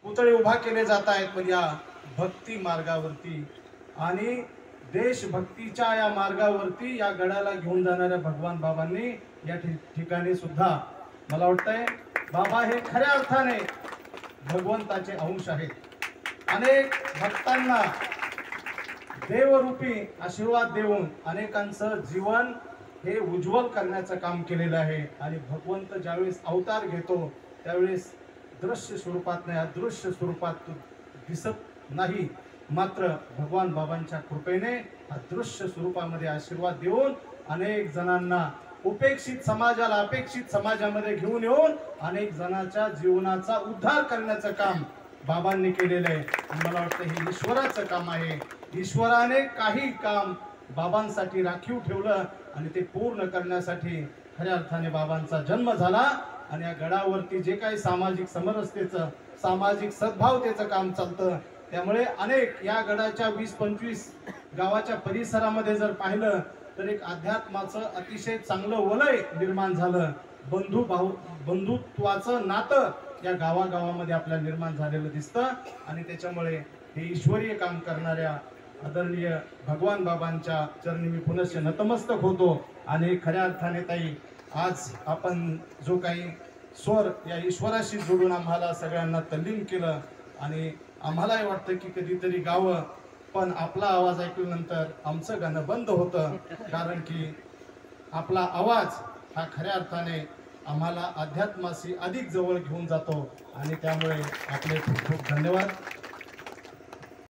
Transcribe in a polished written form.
पुतळे उभा केले जात आहेत, पण या भक्ती मार्गावरती आणि देशभक्तीच्या या मार्गावरती या गडाला घेऊन जाणाऱ्या भगवान बाबांनी या ठिकाणी सुद्धा मला वाटतंय बाबा हे खऱ्या अर्थाने भगवंताचे अंश आहेत. अनेक भक्तांना देवरूपी आशीर्वाद देऊन अनेकांचं जीवन हे उज्ज्वल करण्याचं काम केलेलं आहे. आणि भगवंत ज्यावेळेस अवतार घेतो त्यावेळेस दृश्य स्वरूपात नाही, अदृश्य स्वरूपात दिसत नाही, मात्र भगवान बाबांच्या कृपेने अदृश्य स्वरूपामध्ये आशीर्वाद देऊन अनेक जणांना उपेक्षित समाजाला अपेक्षित समाजामध्ये घेऊन येऊन अनेक जणांच्या जीवनाचा उद्धार करण्याचं काम बाबांनी केलेलं आहे. मला वाटतं हे ईश्वराचं काम आहे. ईश्वराने काही काम बाबांसाठी राखीव ठेवलं आणि ते पूर्ण करण्यासाठी खऱ्या अर्थाने बाबांचा जन्म झाला. आणि या गडावरती जे काही सामाजिक समरसतेचं सामाजिक सद्भावतेचं काम चालतं, त्यामुळे अनेक या गडाच्या 20-25 गावाच्या परिसरामध्ये जर पाहिलं तर एक अध्यात्माचं अतिशय चांगलं वलय निर्माण झालं. बंधुत्वाचं नातं या गावागावामध्ये आपल्याला निर्माण झालेलं दिसतं. आणि त्याच्यामुळे हे ईश्वरीय काम करणाऱ्या आदरणीय भगवान बाबांच्या चरणी मी पुनश्च नतमस्तक होतो. आणि खऱ्या अर्थाने ताई आज आपण जो काही स्वर या ईश्वराशी जोडून आम्हाला सगळ्यांना तल्लीन केलं आणि आम्हालाही वाटतं की कधीतरी गावं, पण आपला आवाज ऐकल्यानंतर आमचं गाणं बंद होतं, कारण की आपला आवाज हा खऱ्या अर्थाने आम्हाला अध्यात्माशी अधिक जवळ घेऊन जातो. आणि त्यामुळे आपले खूप खूप धन्यवाद.